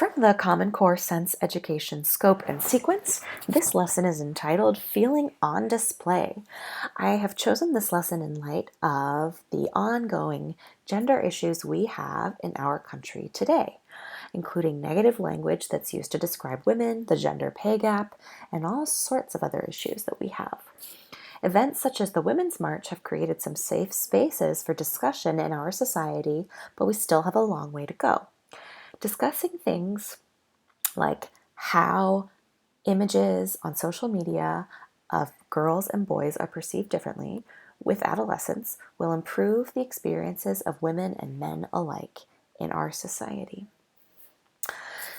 From the Common Core Sense Education Scope and Sequence, this lesson is entitled Feeling on Display. I have chosen this lesson in light of the ongoing gender issues we have in our country today, including negative language that's used to describe women, the gender pay gap, and all sorts of other issues that we have. Events such as the Women's March have created some safe spaces for discussion in our society, but we still have a long way to go. Discussing things like how images on social media of girls and boys are perceived differently with adolescents will improve the experiences of women and men alike in our society.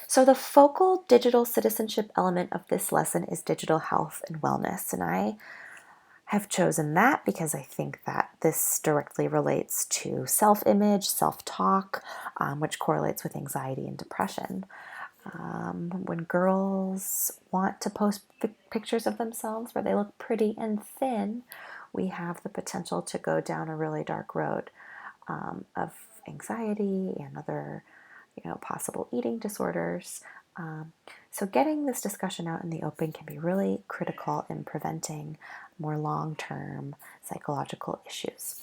So the focal digital citizenship element of this lesson is digital health and wellness, and I have chosen that because I think that this directly relates to self-image, self-talk, which correlates with anxiety and depression. When girls want to post pictures of themselves where they look pretty and thin, we have the potential to go down a really dark road of anxiety and other, possible eating disorders. So getting this discussion out in the open can be really critical in preventing more long-term psychological issues.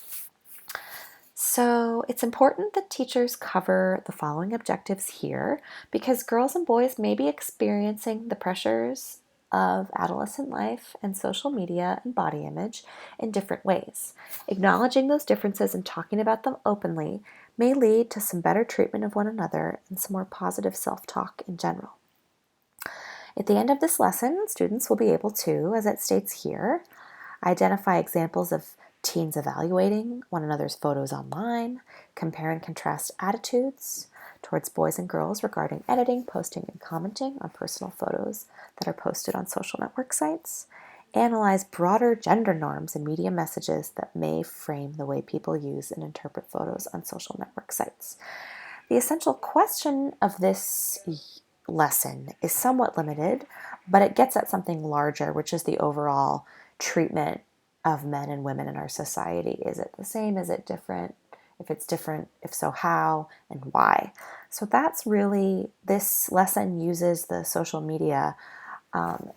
So it's important that teachers cover the following objectives here because girls and boys may be experiencing the pressures of adolescent life and social media and body image in different ways. Acknowledging those differences and talking about them openly may lead to some better treatment of one another and some more positive self-talk in general. At the end of this lesson, students will be able to, as it states here, identify examples of teens evaluating one another's photos online, compare and contrast attitudes towards boys and girls regarding editing, posting, and commenting on personal photos that are posted on social network sites, analyze broader gender norms and media messages that may frame the way people use and interpret photos on social network sites. The essential question of this lesson is somewhat limited, but it gets at something larger, which is the overall treatment of men and women in our society. Is it the same? Is it different? If it's different, if so, how and why? So that's really, this lesson uses the social media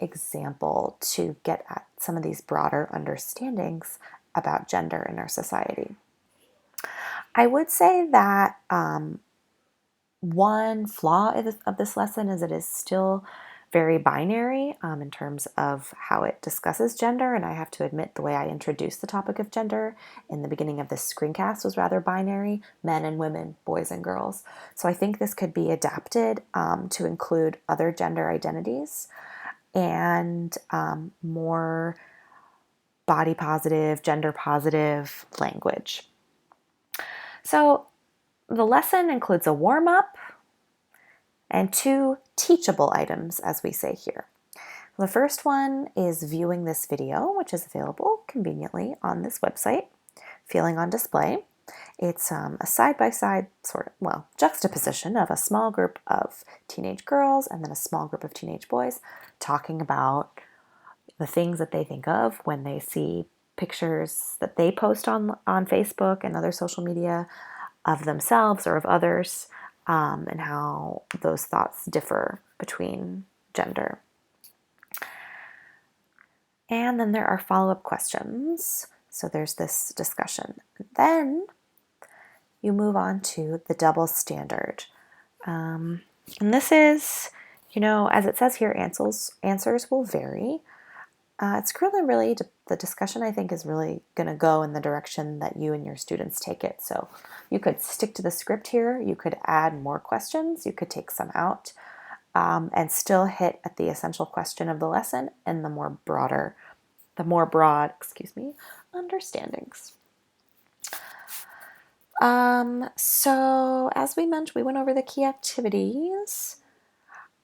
example to get at some of these broader understandings about gender in our society. I would say that one flaw of this lesson is it is still very binary in terms of how it discusses gender, and I have to admit the way I introduced the topic of gender in the beginning of this screencast was rather binary, men and women, boys and girls. So I think this could be adapted to include other gender identities and more body positive, gender positive language. So the lesson includes a warm-up and two teachable items, as we say here. The first one is viewing this video, which is available conveniently on this website, Feeling on Display. It's a side-by-side juxtaposition of a small group of teenage girls and then a small group of teenage boys talking about the things that they think of when they see pictures that they post on Facebook and other social media of themselves or of others, and how those thoughts differ between gender. And then there are follow-up questions. So there's this discussion. Then you move on to the double standard. And this is, as it says here, answers will vary. It's really, the discussion I think is really going to go in the direction that you and your students take it. So you could stick to the script here. You could add more questions. You could take some out and still hit at the essential question of the lesson and the more broad understandings. So as we mentioned, we went over the key activities.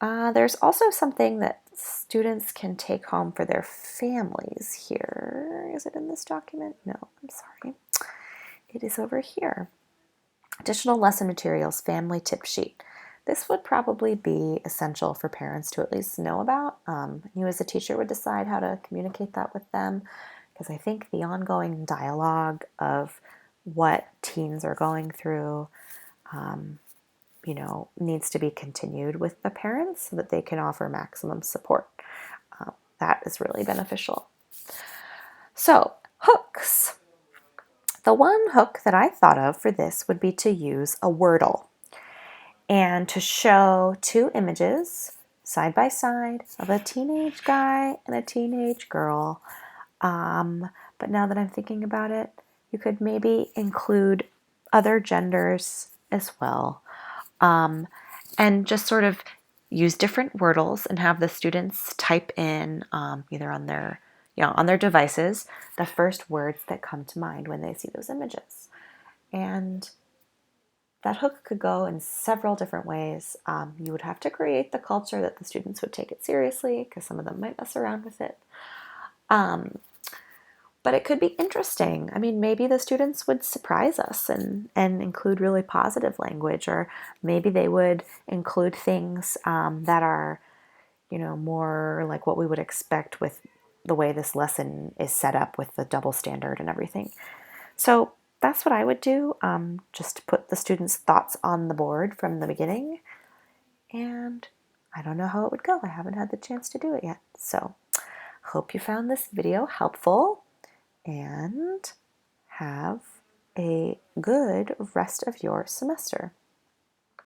There's also something that students can take home for their families here. Is it in this document? No, I'm sorry. It is over here. Additional lesson materials, family tip sheet. This would probably be essential for parents to at least know about. You as a teacher would decide how to communicate that with them, because I think the ongoing dialogue of what teens are going through needs to be continued with the parents so that they can offer maximum support. That is really beneficial. So, hooks. The one hook that I thought of for this would be to use a Wordle and to show two images side by side of a teenage guy and a teenage girl. But now that I'm thinking about it, you could maybe include other genders as well. And just sort of use different Wordles and have the students type in either on their devices the first words that come to mind when they see those images. And that hook could go in several different ways. You would have to create the culture that the students would take it seriously, because some of them might mess around with it. But it could be interesting. I mean, maybe the students would surprise us and include really positive language, or maybe they would include things that are, more like what we would expect with the way this lesson is set up with the double standard and everything. So that's what I would do, just put the students' thoughts on the board from the beginning. And I don't know how it would go. I haven't had the chance to do it yet. So hope you found this video helpful, and have a good rest of your semester.